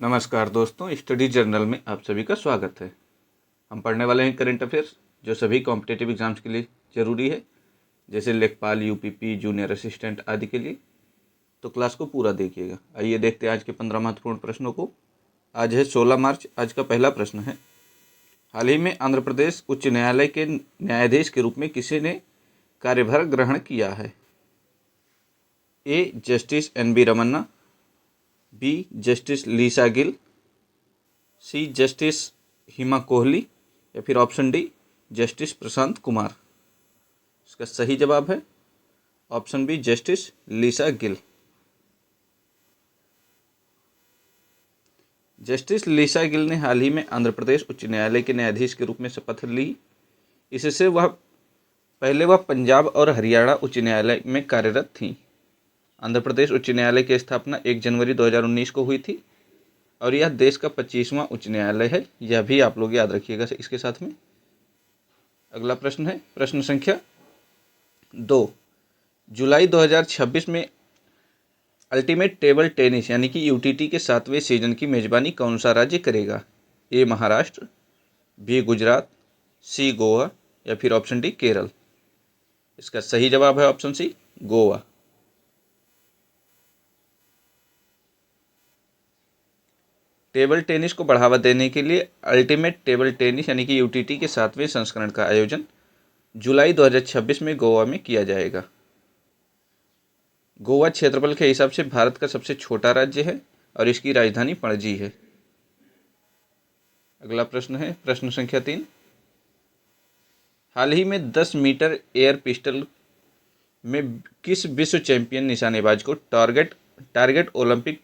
नमस्कार दोस्तों, study journal में आप सभी का स्वागत है। हम पढ़ने वाले हैं करंट अफेयर्स जो सभी कॉम्पिटिटिव एग्जाम्स के लिए ज़रूरी है, जैसे लेखपाल, यूपीपी, जूनियर असिस्टेंट आदि के लिए। तो क्लास को पूरा देखिएगा। आइए देखते हैं आज के 15 महत्वपूर्ण प्रश्नों को। आज है 16 मार्च। आज का पहला प्रश्न है, हाल ही में आंध्र प्रदेश उच्च न्यायालय के न्यायाधीश के रूप में किसी ने कार्यभार ग्रहण किया है? A. Justice NB Ramanna, B. Justice Lisa Gill, C. Justice Hima Kohli या फिर option D justice Prashant Kumar. इसका सही जवाब है option B justice Lisa Gill. Justice Lisa Gill ने हाल ही में आंध्र प्रदेश उच्च न्यायालय के न्यायाधीश के रूप में शपथ ली। इससे वह पंजाब और हरियाणा उच्च न्यायालय में कार्यरत थीं। आंध्र प्रदेश उच्च न्यायालय की स्थापना 1 जनवरी 2019 को हुई थी और यह देश का 25वां उच्च न्यायालय है। यह भी आप लोग याद रखिएगा इसके साथ में। अगला प्रश्न है प्रश्न संख्या 2। जुलाई 2026 में अल्टीमेट टेबल टेनिस यानी कि UTT के 7वें सीजन की मेजबानी कौन सा राज्य करेगा? A. Maharashtra, B. Gujarat, C. Goa या फिर ऑप्शन डी केरल। इसका सही जवाब है option C Goa. Table tennis को बढ़ावा देने के लिए अल्टीमेट टेबल टेनिस यानी कि UTT के 7वें संस्करण का आयोजन जुलाई 2026 में गोवा में किया जाएगा। गोवा क्षेत्रफल के हिसाब से भारत का सबसे छोटा राज्य है और इसकी राजधानी पणजी है। अगला प्रश्न है प्रश्न संख्या 3। हाल ही में 10 मीटर एयर पिस्टल में किस विश्व चैंपियन निशानेबाज को टारगेट ओलंपिक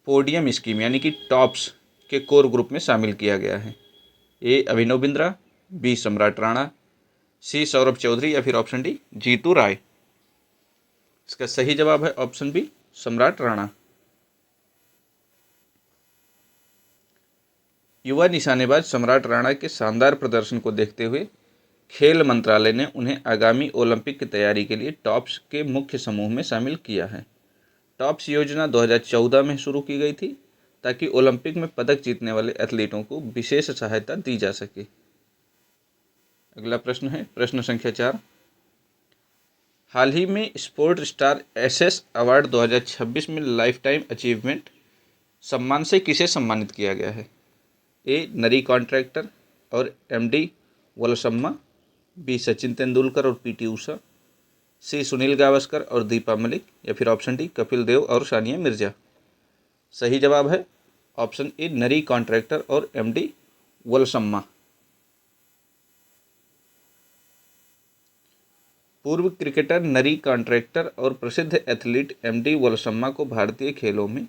पोडियम स्कीम यानी कि टॉप्स के कोर ग्रुप में शामिल किया गया है? ए. अभिनव बिंद्रा, बी. सम्राट राणा, सी. सौरभ चौधरी या फिर ऑप्शन डी जीतू राय। इसका सही जवाब है ऑप्शन बी सम्राट राणा। युवा निशानेबाज सम्राट राणा के शानदार प्रदर्शन को देखते हुए खेल मंत्रालय ने उन्हें आगामी ओलंपिक की तैयारी के लिए टॉप्स के मुख्य समूह में शामिल किया है। टॉप्स योजना 2014 में शुरू की गई थी ताकि ओलंपिक में पदक जीतने वाले एथलीटों को विशेष सहायता दी जा सके। अगला प्रश्न है प्रश्न संख्या 4। हाल ही में स्पोर्ट स्टार एसएस अवार्ड 2026 में लाइफ टाइम अचीवमेंट सम्मान से किसे सम्मानित किया गया है? ए. नरी कॉन्ट्रैक्टर और MD वलसम्मा, बी. सचिन तेंदुलकर और PT उषा, सी. सुनील गावस्कर और दीपा मलिक या फिर ऑप्शन डी कपिल देव और सानिया मिर्जा। सही जवाब है ऑप्शन ए नरी कॉन्ट्रैक्टर और MD वलसम्मा। पूर्व क्रिकेटर नरी कॉन्ट्रैक्टर और प्रसिद्ध एथलीट MD वलसम्मा को भारतीय खेलों में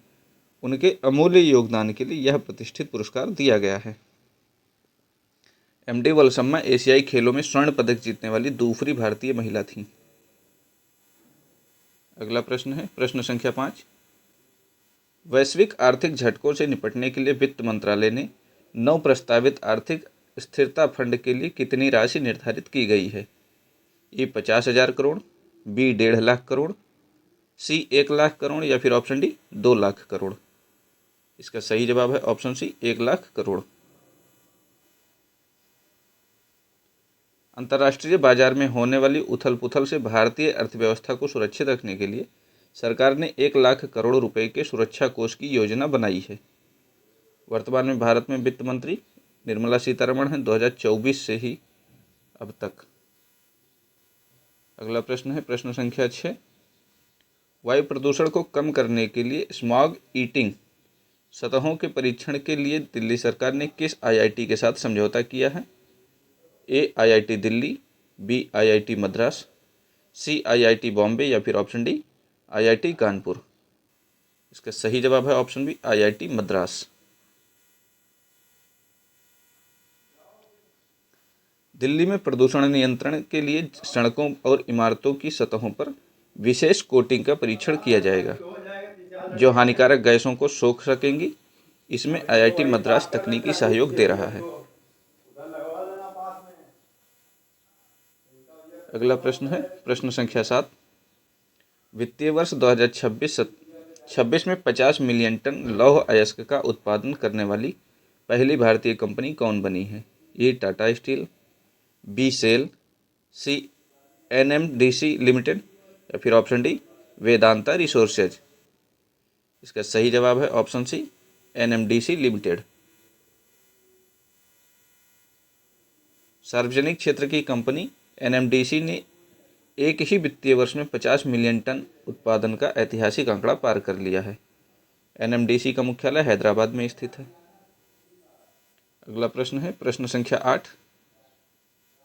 उनके अमूल्य योगदान के लिए यह प्रतिष्ठित पुरस्कार दिया गया है। MD वलसम्मा एशियाई खेलों में स्वर्ण पदक जीतने वाली दूसरी भारतीय महिला थीं। अगला प्रश्न है प्रश्न संख्या 5। वैश्विक आर्थिक झटकों से निपटने के लिए वित्त मंत्रालय ने नव प्रस्तावित आर्थिक स्थिरता फंड के लिए कितनी राशि निर्धारित की गई है? ए. 50,000 करोड़, बी. 1.5 लाख करोड़, सी. 1 लाख करोड़ या फिर ऑप्शन डी 2 लाख करोड़। इसका सही जवाब है ऑप्शन सी 1 लाख करोड़। अंतर्राष्ट्रीय बाजार में होने वाली उथल पुथल से भारतीय अर्थव्यवस्था को सुरक्षित रखने के लिए सरकार ने 1 लाख करोड़ रुपए के सुरक्षा कोष की योजना बनाई है। वर्तमान में भारत में वित्त मंत्री निर्मला सीतारमण हैं 2024 से ही अब तक। अगला प्रश्न है प्रश्न संख्या 6। वायु प्रदूषण को कम करने के लिए स्मॉग ईटिंग सतहों के परीक्षण के लिए दिल्ली सरकार ने किस IIT के साथ समझौता किया है? A. IIT Delhi, B. IIT Madras, C. IIT Bombay या फिर ऑप्शन डी IIT कानपुर। इसका सही जवाब है option B IIT Madras. Delhi में प्रदूषण नियंत्रण के लिए सड़कों और इमारतों की सतहों पर विशेष कोटिंग का परीक्षण किया जाएगा जो हानिकारक गैसों को सोख सकेंगी। इसमें IIT मद्रास तकनीकी सहयोग दे रहा है। अगला प्रश्न है प्रश्न संख्या 7। वित्तीय वर्ष 26 में 50 मिलियन टन लौह अयस्क का उत्पादन करने वाली पहली भारतीय कंपनी कौन बनी है? ए टाटा स्टील, बी सेल, सी एनएमडीसी लिमिटेड या फिर ऑप्शन डी वेदांता रिसोर्सेज। इसका सही जवाब है ऑप्शन सी एनएमडीसी लिमिटेड। सार्वजनिक क्षेत्र की कंपनी एनएमडीसी ने एक ही वित्तीय वर्ष में 50 मिलियन टन उत्पादन का ऐतिहासिक आंकड़ा पार कर लिया है। एनएमडीसी का मुख्यालय हैदराबाद में स्थित है। अगला प्रश्न है प्रश्न संख्या 8।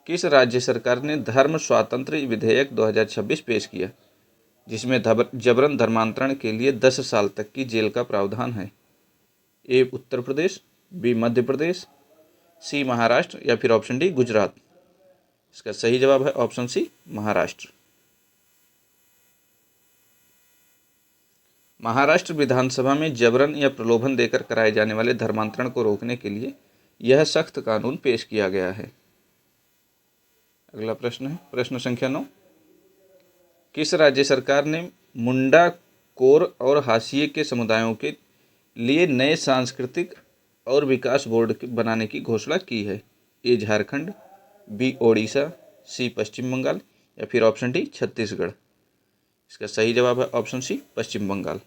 किस राज्य सरकार ने धर्म स्वातंत्र्य विधेयक 2026 पेश किया, जिसमें जबरन धर्मांतरण के लिए 10 साल तक की जेल का प्रावधान है? ए उत्तर प्रदेश, बी मध्य प्रदेश, सी महाराष्ट्र या फिर ऑप्शन डी गुजरात। इसका सही जवाब है ऑप्शन सी महाराष्ट्र। महाराष्ट्र विधानसभा में जबरन या प्रलोभन देकर कराए जाने वाले धर्मांतरण को रोकने के लिए यह सख्त कानून पेश किया गया है। अगला प्रश्न है प्रश्न संख्या 9। किस राज्य सरकार ने मुंडा, कोर और हाशिए के समुदायों के लिए नए सांस्कृतिक और विकास बोर्ड बनाने की घोषणा की है? ए झारखंड, बी ओडिशा, सी पश्चिम बंगाल या फिर ऑप्शन डी छत्तीसगढ़। इसका सही जवाब है ऑप्शन सी पश्चिम बंगाल।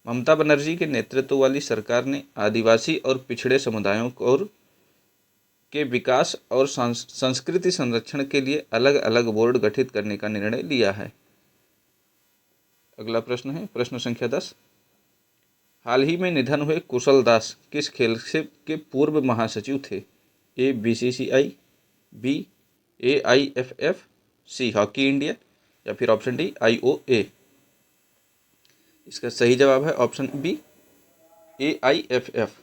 ममता बनर्जी के नेतृत्व वाली सरकार ने आदिवासी और पिछड़े समुदायों और के विकास और संस्कृति संरक्षण के लिए अलग अलग बोर्ड गठित करने का निर्णय लिया है। अगला प्रश्न है प्रश्न संख्या 10। हाल ही में निधन हुए कुशल दास किस खेल से के पूर्व महासचिव थे? A BCCI, B AIFF, C hockey India या फिर ऑप्शन डी आईओए। इसका सही जवाब है ऑप्शन बी एआईएफएफ।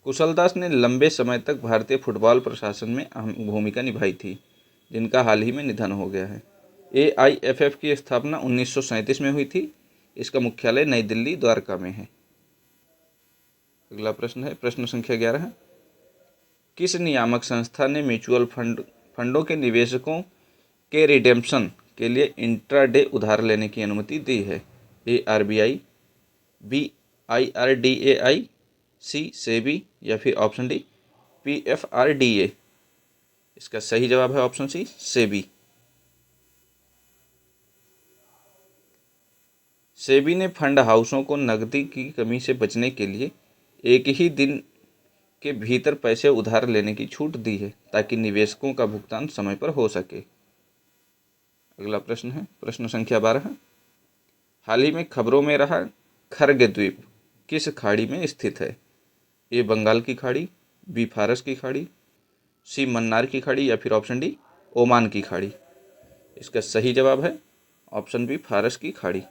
कुशलदास ने लंबे समय तक भारतीय फुटबॉल प्रशासन में अहम भूमिका निभाई थी, जिनका हाल ही में निधन हो गया है। एआईएफएफ की स्थापना 1937 में हुई थी। इसका मुख्यालय नई दिल्ली, द्वारका में है। अगला प्रश्न है प्रश्न संख्या 11। किस नियामक संस्था ने म्यूचुअल फंडों के निवेशकों के रिडेम्पशन के लिए इंट्राडे उधार लेने की अनुमति दी है? ए आरबीआई, बी आईआरडीएआई, सी सेबी या फिर ऑप्शन डी पीएफआरडीए। इसका सही जवाब है ऑप्शन सी सेबी। सेबी ने फंड हाउसों को नकदी की कमी से बचने के लिए एक ही दिन के भीतर पैसे उधार लेने की छूट दी है, ताकि निवेशकों का भुगतान समय पर हो सके। अगला प्रश्न है प्रश्न संख्या 12। हाल ही में खबरों में रहा खर्ग द्वीप किस खाड़ी में स्थित है? ए बंगाल की खाड़ी, बी फारस की खाड़ी, सी मन्नार की खाड़ी या फिर ऑप्शन डी ओमान की खाड़ी। इसका सही जवाब है ऑप्शन बी फारस की खाड़ी।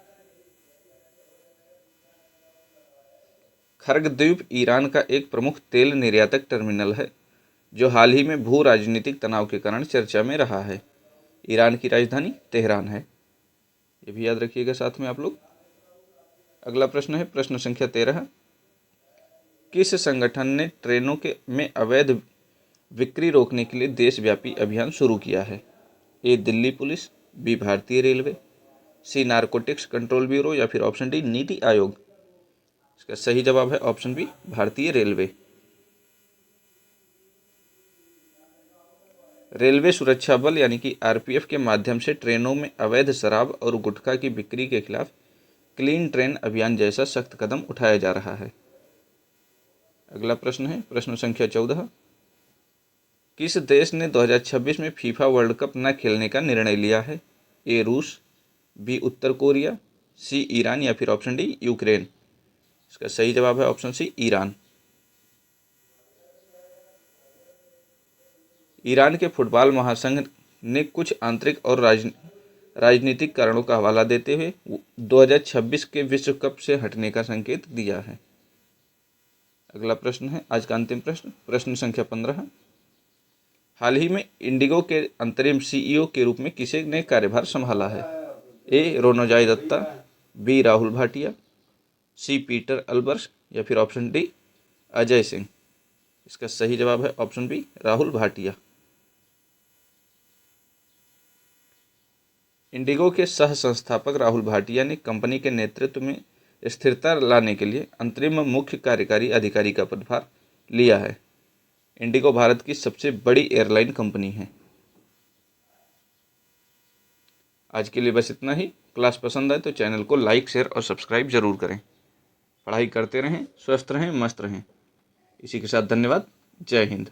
खर्ग द्वीप ईरान का एक प्रमुख तेल निर्यातक टर्मिनल है, जो हाल ही में भू राजनीतिक तनाव के कारण चर्चा में रहा है। ईरान की राजधानी तेहरान है। ये भी याद रखिएगा साथ में आप लोग। अगला प्रश्न है प्रश्न संख्या 13। किस संगठन ने ट्रेनों के में अवैध बिक्री रोकने के लिए देशव्यापी अभियान शुरू किया है? ए दिल्ली पुलिस, बी भारतीय रेलवे, सी नारकोटिक्स कंट्रोल ब्यूरो या फिर ऑप्शन डी नीति आयोग। इसका सही जवाब है ऑप्शन बी भारतीय रेलवे। रेलवे सुरक्षा बल यानी कि आरपीएफ के माध्यम से ट्रेनों में अवैध शराब और गुटखा की बिक्री के खिलाफ क्लीन ट्रेन अभियान जैसा सख्त कदम उठाया जा रहा है। अगला प्रश्न है प्रश्न संख्या 14। किस देश ने 2026 में फीफा वर्ल्ड कप न खेलने का निर्णय लिया है? ए रूस, बी उत्तर कोरिया, सी ईरान या फिर ऑप्शन डी यूक्रेन। इसका सही जवाब है ऑप्शन सी ईरान। ईरान के फुटबॉल महासंघ ने कुछ आंतरिक और राजनीतिक कारणों का हवाला देते हुए 2026 के विश्व कप से हटने का संकेत दिया है। अगला प्रश्न है आज का अंतिम प्रश्न प्रश्न संख्या 15। हाल ही में इंडिगो के अंतरिम सीईओ के रूप में किसे ने कार्यभार संभाला है? ए रोनोजॉय दत्ता, बी राहुल भाटिया, सी पीटर अल्बर्स या फिर ऑप्शन डी अजय सिंह। इसका सही जवाब है ऑप्शन बी राहुल भाटिया। इंडिगो के सह संस्थापक राहुल भाटिया ने कंपनी के नेतृत्व में स्थिरता लाने के लिए अंतरिम मुख्य कार्यकारी अधिकारी का पदभार लिया है। इंडिगो भारत की सबसे बड़ी एयरलाइन कंपनी है। आज के लिए बस इतना ही। क्लास पसंद आए तो चैनल को लाइक, शेयर और सब्सक्राइब जरूर करें। पढ़ाई करते रहें, स्वस्थ रहें, मस्त रहें। इसी के साथ धन्यवाद। जय हिंद।